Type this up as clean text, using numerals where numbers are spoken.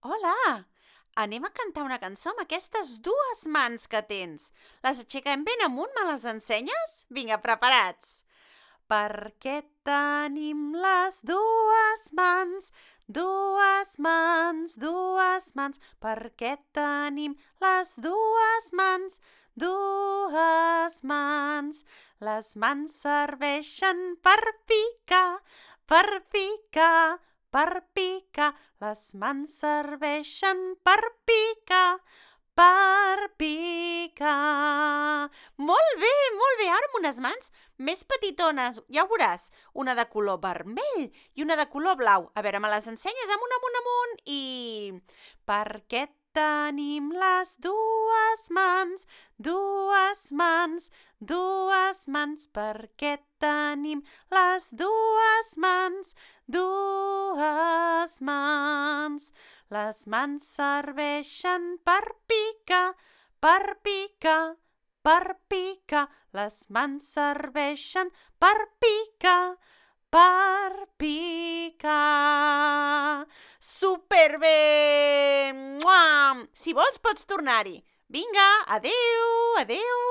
Hola! Anem a cantar una cançó amb aquestes dues mans que tens. Les aixequem ben amunt, me les ensenyes? Vinga, preparats. Perquè tenim les dues mans, dues mans. Perquè tenim les dues mans, dues mans. Les mans serveixen per picar, per picar, per picar. Les mans serveixen per picar, per picar. Molt bé, molt bé. Ara amb unes mans més petitones, ja ho veuràs. Una de color vermell i una de color blau. A veure, me les ensenyes amunt i... Perquè tenim les dues mans, dues mans, dues mans. Perquè tenim les dues mans, dues mans. Les mans serveixen per picar, per picar, per picar. Les mans serveixen per picar, per picar. Superbé! Mua! Si vols pots tornar-hi. Vinga, adéu, adéu.